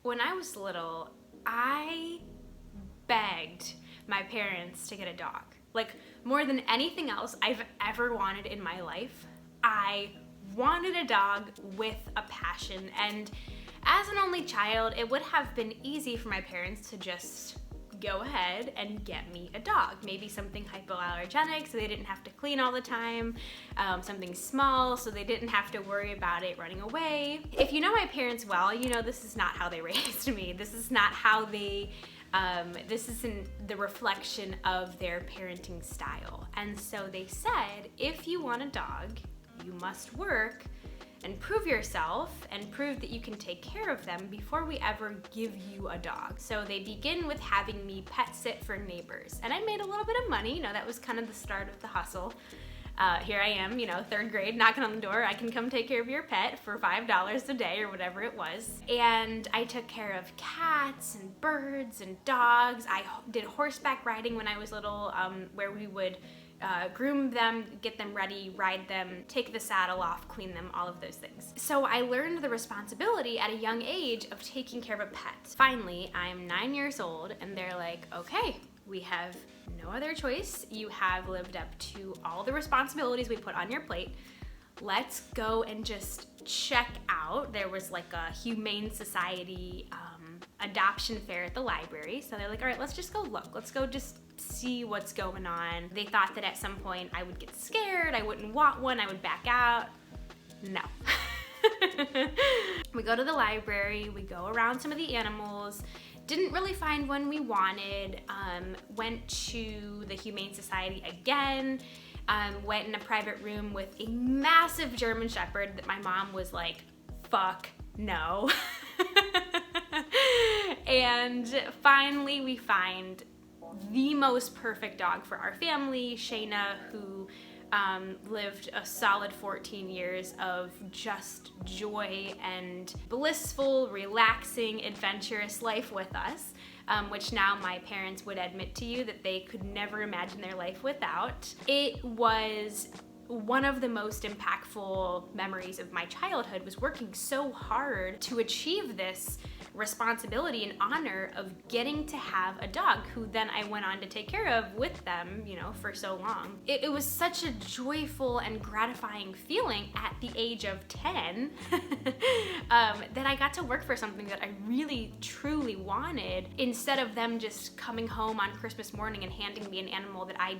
When I was little, I begged my parents to get a dog. Like, more than anything else I've ever wanted in my life, I wanted a dog with a passion. And as an only child, it would have been easy for my parents to just go ahead and get me a dog. Maybe something hypoallergenic so they didn't have to clean all the time, something small so they didn't have to worry about it running away. If you know my parents well, you know this is not how they raised me. This is not how they, this isn't the reflection of their parenting style. And so they said, if you want a dog, you must work and prove yourself and prove that you can take care of them before we ever give you a dog. So they begin with having me pet sit for neighbors. And I made a little bit of money, you know, that was kind of the start of the hustle. Here I am, you know, 3rd grade, knocking on the door. I can come take care of your pet for $5 a day or whatever it was. And I took care of cats and birds and dogs. I did horseback riding when I was little, where we would groom them, get them ready, ride them, take the saddle off, clean them, all of those things. So I learned the responsibility at a young age of taking care of a pet. Finally, I'm 9 years old and they're like, okay, we have no other choice. You have lived up to all the responsibilities we put on your plate. Let's go and just check out. There was like a Humane Society adoption fair at the library. So they're like, all right, let's just go look. Let's go just see what's going on. They thought that at some point I would get scared, I wouldn't want one, I would back out. No. We go to the library, we go around some of the animals, didn't really find one we wanted, went to the Humane Society again, went in a private room with a massive German Shepherd that my mom was like, fuck no. And finally we find the most perfect dog for our family, Shayna, who lived a solid 14 years of just joy and blissful, relaxing, adventurous life with us, which now my parents would admit to you that they could never imagine their life without. It was one of the most impactful memories of my childhood, was working so hard to achieve this responsibility and honor of getting to have a dog who then I went on to take care of with them, you know, for so long. It was such a joyful and gratifying feeling at the age of 10 that I got to work for something that I really truly wanted, instead of them just coming home on Christmas morning and handing me an animal that I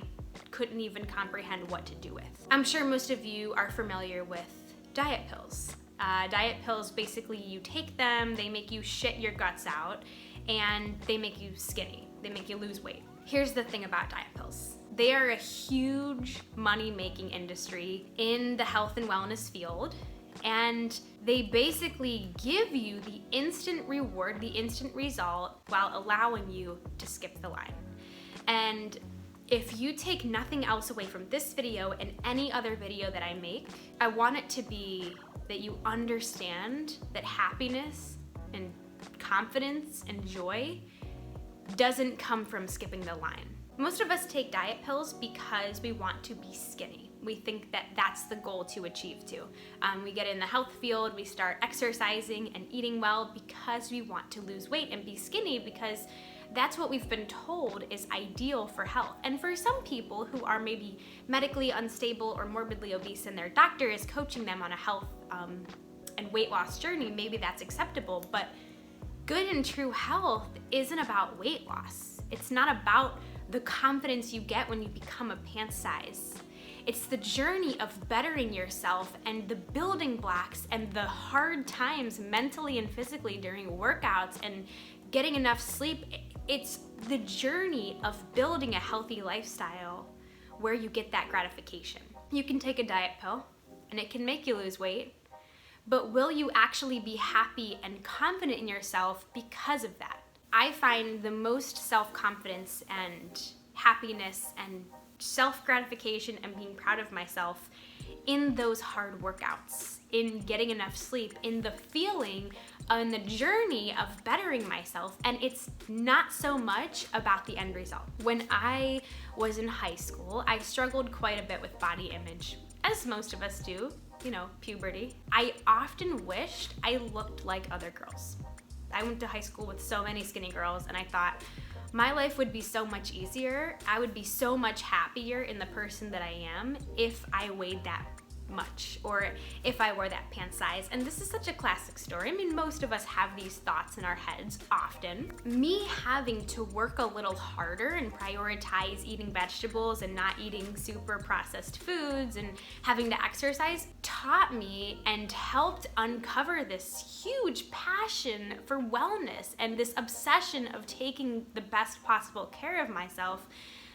couldn't even comprehend what to do with. I'm sure most of you are familiar with diet pills. Diet pills, basically you take them, they make you shit your guts out, and they make you skinny. They make you lose weight. Here's the thing about diet pills. They are a huge money-making industry in the health and wellness field, and they basically give you the instant reward, the instant result, while allowing you to skip the line. And if you take nothing else away from this video and any other video that I make, I want it to be that you understand that happiness and confidence and joy doesn't come from skipping the line. Most of us take diet pills because we want to be skinny. We think that that's the goal to achieve to. We get in the health field, we start exercising and eating well because we want to lose weight and be skinny, because that's what we've been told is ideal for health. And for some people who are maybe medically unstable or morbidly obese and their doctor is coaching them on a health and weight loss journey, maybe that's acceptable. But good and true health isn't about weight loss. It's not about the confidence you get when you become a pant size. It's the journey of bettering yourself and the building blocks and the hard times mentally and physically during workouts and getting enough sleep. It's the journey of building a healthy lifestyle where you get that gratification. You can take a diet pill and it can make you lose weight, but will you actually be happy and confident in yourself because of that? I find the most self-confidence and happiness and self-gratification and being proud of myself in those hard workouts, in getting enough sleep, in the feeling, in the journey of bettering myself. And it's not so much about the end result. When I was in high school, I struggled quite a bit with body image, as most of us do, you know, puberty. I often wished I looked like other girls. I went to high school with so many skinny girls, and I thought my life would be so much easier. I would be so much happier in the person that I am if I weighed that much, or if I wore that pant size. And this is such a classic story. I mean, most of us have these thoughts in our heads often. Me having to work a little harder and prioritize eating vegetables and not eating super processed foods and having to exercise taught me and helped uncover this huge passion for wellness and this obsession of taking the best possible care of myself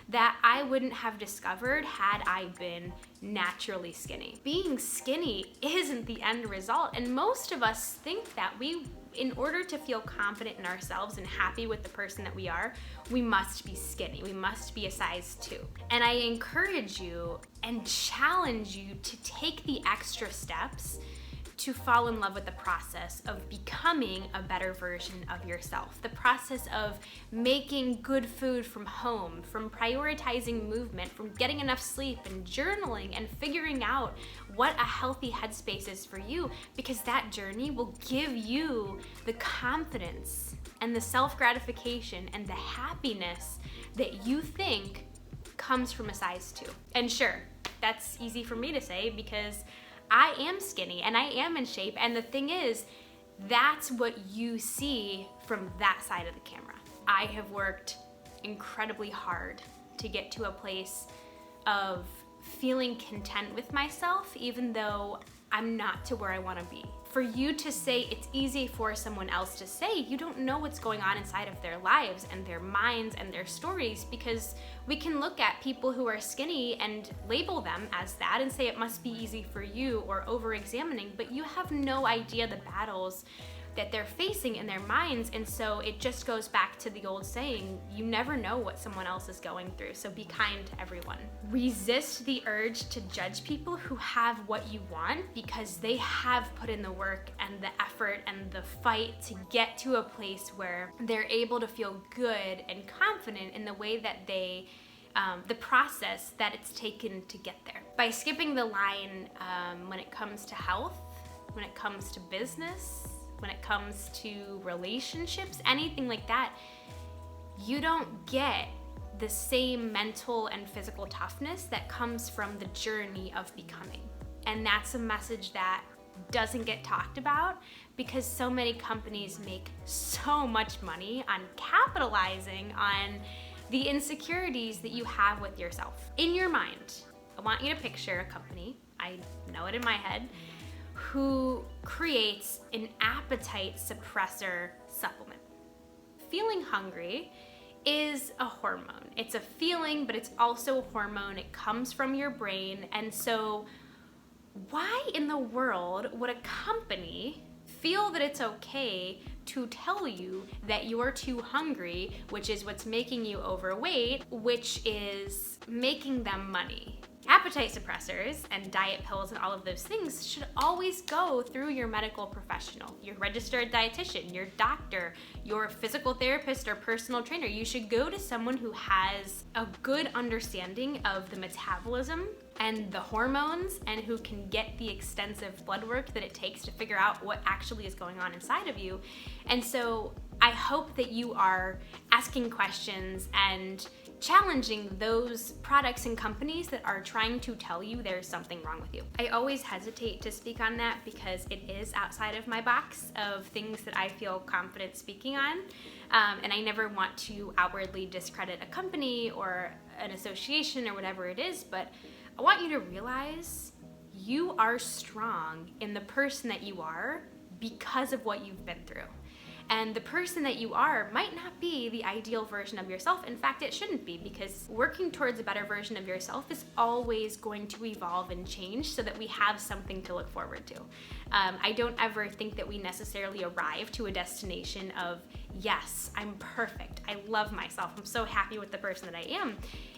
that I wouldn't have discovered had I been naturally skinny. Being skinny isn't the end result, and most of us think that in order to feel confident in ourselves and happy with the person that we are, we must be skinny. We must be a size 2. And I encourage you and challenge you to take the extra steps to fall in love with the process of becoming a better version of yourself. The process of making good food from home, from prioritizing movement, from getting enough sleep and journaling and figuring out what a healthy headspace is for you, because that journey will give you the confidence and the self-gratification and the happiness that you think comes from a size 2. And sure, that's easy for me to say because I am skinny and I am in shape, and the thing is, that's what you see from that side of the camera. I have worked incredibly hard to get to a place of feeling content with myself, even though I'm not to where I want to be. For you to say it's easy for someone else to say, you don't know what's going on inside of their lives and their minds and their stories, because we can look at people who are skinny and label them as that and say it must be easy for you, or over-examining, but you have no idea the battles that they're facing in their minds. And so it just goes back to the old saying, you never know what someone else is going through, so be kind to everyone. Resist the urge to judge people who have what you want, because they have put in the work and the effort and the fight to get to a place where they're able to feel good and confident in the way that they the process that it's taken to get there. By skipping the line when it comes to health, when it comes to business, when it comes to relationships, anything like that, you don't get the same mental and physical toughness that comes from the journey of becoming. And that's a message that doesn't get talked about, because so many companies make so much money on capitalizing on the insecurities that you have with yourself. In your mind, I want you to picture a company, I know it in my head, who creates an appetite suppressor supplement. Feeling hungry is a hormone. It's a feeling, but it's also a hormone. It comes from your brain. And so why in the world would a company feel that it's okay to tell you that you're too hungry, which is what's making you overweight, which is making them money? Appetite suppressors and diet pills and all of those things should always go through your medical professional, your registered dietitian, your doctor, your physical therapist or personal trainer. You should go to someone who has a good understanding of the metabolism and the hormones, and who can get the extensive blood work that it takes to figure out what actually is going on inside of you. And so I hope that you are asking questions and challenging those products and companies that are trying to tell you there's something wrong with you. I always hesitate to speak on that because it is outside of my box of things that I feel confident speaking on. And I never want to outwardly discredit a company or an association or whatever it is, but I want you to realize you are strong in the person that you are because of what you've been through. And the person that you are might not be the ideal version of yourself. In fact, it shouldn't be, because working towards a better version of yourself is always going to evolve and change so that we have something to look forward to. I don't ever think that we necessarily arrive to a destination of, yes, I'm perfect, I love myself, I'm so happy with the person that I am.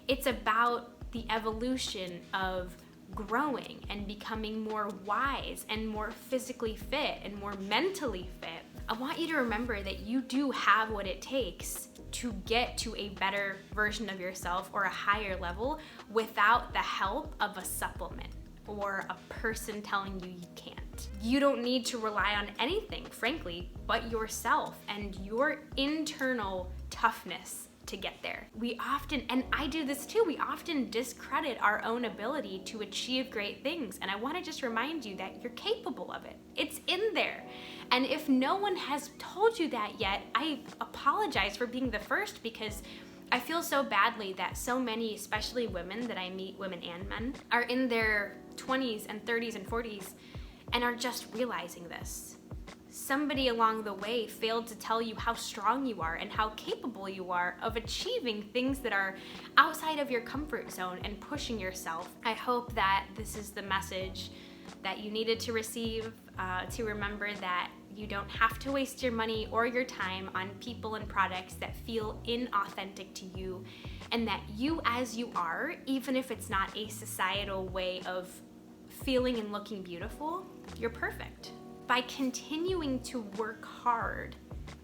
It's about the evolution of growing and becoming more wise and more physically fit and more mentally fit. I want you to remember that you do have what it takes to get to a better version of yourself or a higher level without the help of a supplement. or a person telling you you can't. You don't need to rely on anything, frankly, but yourself and your internal toughness to get there. We often, and I do this too, we often discredit our own ability to achieve great things. And I want to just remind you that you're capable of it. It's in there. And if no one has told you that yet, I apologize for being the first, because I feel so badly that so many, especially women that I meet, women and men, are in their 20s and 30s and 40s and are just realizing this. Somebody along the way failed to tell you how strong you are and how capable you are of achieving things that are outside of your comfort zone and pushing yourself. I hope that this is the message that you needed to receive, to remember that you don't have to waste your money or your time on people and products that feel inauthentic to you, and that you as you are, even if it's not a societal way of feeling and looking beautiful, you're perfect. By continuing to work hard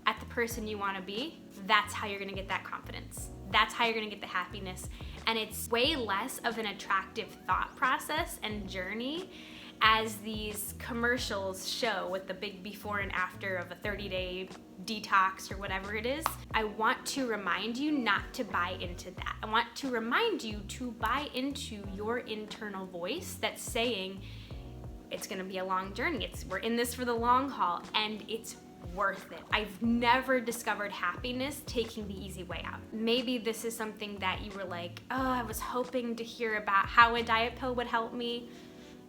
at the person you want to be, that's how you're going to get that confidence. That's how you're going to get the happiness. And it's way less of an attractive thought process and journey as these commercials show with the big before and after of a 30-day detox or whatever it is. I want to remind you not to buy into that. I want to remind you to buy into your internal voice that's saying, it's gonna be a long journey. We're in this for the long haul, and it's worth it. I've never discovered happiness taking the easy way out. Maybe this is something that you were like, oh, I was hoping to hear about how a diet pill would help me.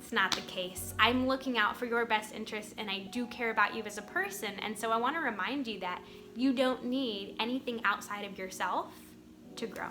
It's not the case. I'm looking out for your best interests, and I do care about you as a person. And so I wanna remind you that you don't need anything outside of yourself to grow.